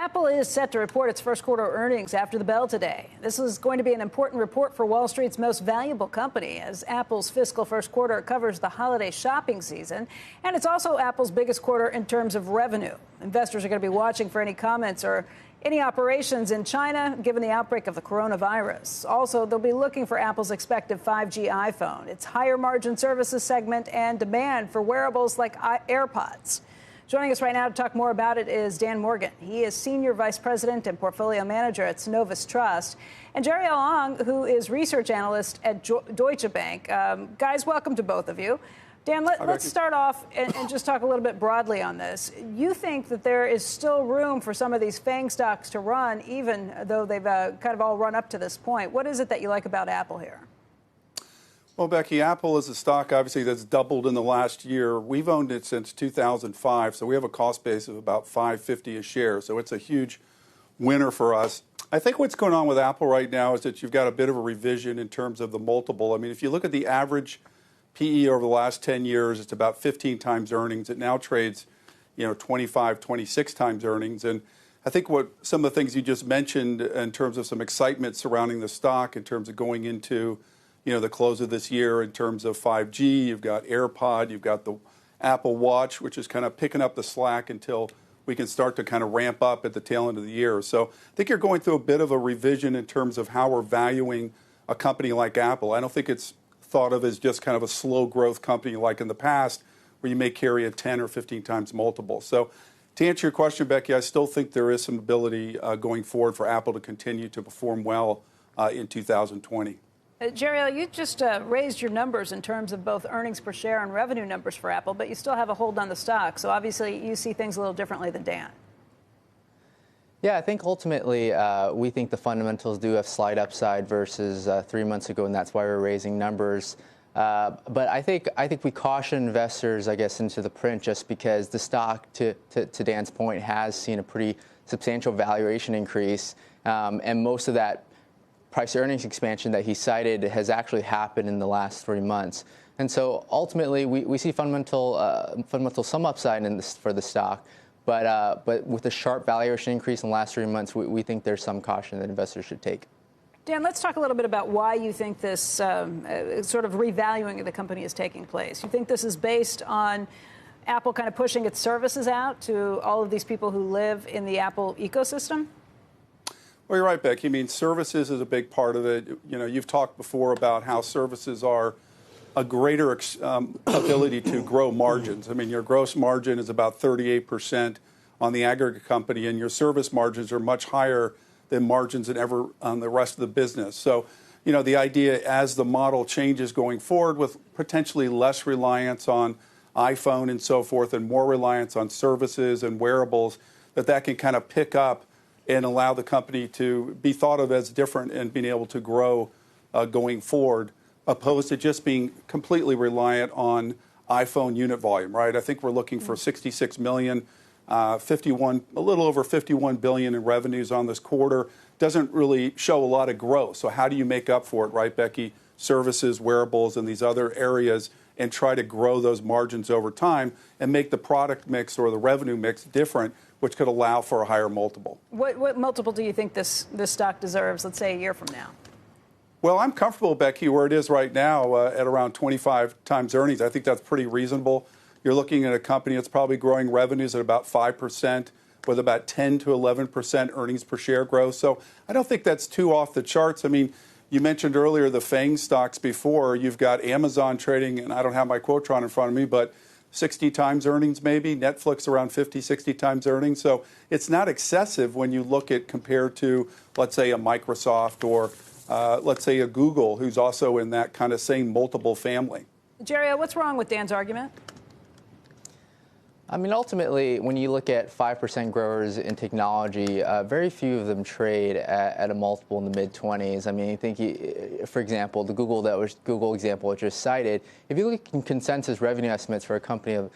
Apple is set to report its first quarter earnings after the bell today. This is going to be an important report for Wall Street's most valuable company, as Apple's fiscal first quarter covers the holiday shopping season, and it's also Apple's biggest quarter in terms of revenue. Investors are going to be watching for any comments or any operations in China, given the outbreak of the coronavirus. Also, they'll be looking for Apple's expected 5G iPhone, its higher margin services segment, and demand for wearables like AirPods. Joining us right now to talk more about it is Dan Morgan. He is Senior Vice President and Portfolio Manager at Synovus Trust. And Jeriel Ong, who is Research Analyst at Deutsche Bank. Guys, welcome to both of you. Dan, let's start off and just talk a little bit broadly on this. You think that there is still room for some of these FANG stocks to run, even though they've kind of all run up to this point. What is it that you like about Apple here? Well, Becky, Apple is a stock, obviously, that's doubled in the last year. We've owned it since 2005, so we have a cost base of about $5.50 a share. So it's a huge winner for us. I think what's going on with Apple right now is that you've got a bit of a revision in terms of the multiple. I mean, if you look at the average PE over the last 10 years, it's about 15 times earnings. It now trades, 25, 26 times earnings. And I think what some of the things you just mentioned in terms of some excitement surrounding the stock, in terms of going into the close of this year in terms of 5G, you've got AirPod, you've got the Apple Watch, which is kind of picking up the slack until we can start to kind of ramp up at the tail end of the year. So I think you're going through a bit of a revision in terms of how we're valuing a company like Apple. I don't think it's thought of as just kind of a slow growth company like in the past, where you may carry a 10 or 15 times multiple. So to answer your question, Becky, I still think there is some ability going forward for Apple to continue to perform well in 2020. Jeriel, you just raised your numbers in terms of both earnings per share and revenue numbers for Apple, but you still have a hold on the stock. So obviously you see things a little differently than Dan. Yeah, I think ultimately we think the fundamentals do have slight upside versus 3 months ago, and that's why we're raising numbers. But I think we caution investors, I guess, into the print just because the stock, to Dan's point, has seen a pretty substantial valuation increase, and most of that price earnings expansion that he cited has actually happened in the last 3 months. And so ultimately we see fundamental some upside in this for the stock. But with the sharp valuation increase in the last 3 months, we think there's some caution that investors should take. Dan, let's talk a little bit about why you think this sort of revaluing of the company is taking place. You think this is based on Apple kind of pushing its services out to all of these people who live in the Apple ecosystem? Well, you're right, Becky. I mean, services is a big part of it. You've talked before about how services are a greater ability to grow margins. I mean, your gross margin is about 38% on the aggregate company, and your service margins are much higher than margins than ever on the rest of the business. So, the idea as the model changes going forward with potentially less reliance on iPhone and so forth and more reliance on services and wearables, that can kind of pick up and allow the company to be thought of as different and being able to grow going forward, opposed to just being completely reliant on iPhone unit volume, right? I think we're looking for 66 million, a little over 51 billion in revenues on this quarter. Doesn't really show a lot of growth. So how do you make up for it, right, Becky? Services, wearables, and these other areas, and try to grow those margins over time and make the product mix or the revenue mix different, which could allow for a higher multiple. What multiple do you think this stock deserves, let's say, a year from now? Well, I'm comfortable, Becky, where it is right now at around 25 times earnings. I think that's pretty reasonable. You're looking at a company that's probably growing revenues at about 5% with about 10 to 11% earnings per share growth. So I don't think that's too off the charts. I mean, you mentioned earlier the FANG stocks before. You've got Amazon trading, and I don't have my Quotron in front of me, but 60 times earnings maybe, Netflix around 50, 60 times earnings. So it's not excessive when you look at compared to, let's say, a Microsoft or let's say a Google, who's also in that kind of same multiple family. Jeriel, what's wrong with Dan's argument? I mean, ultimately, when you look at 5% growers in technology, very few of them trade at a multiple in the mid-20s. I mean, I think, for example, the Google example I just cited, if you look at consensus revenue estimates for a company of,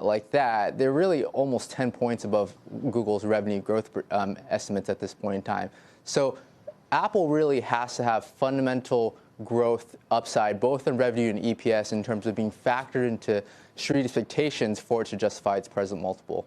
like that, they're really almost 10 points above Google's revenue growth estimates at this point in time. So Apple really has to have fundamental growth upside, both in revenue and EPS, in terms of being factored into street expectations for it to justify its present multiple.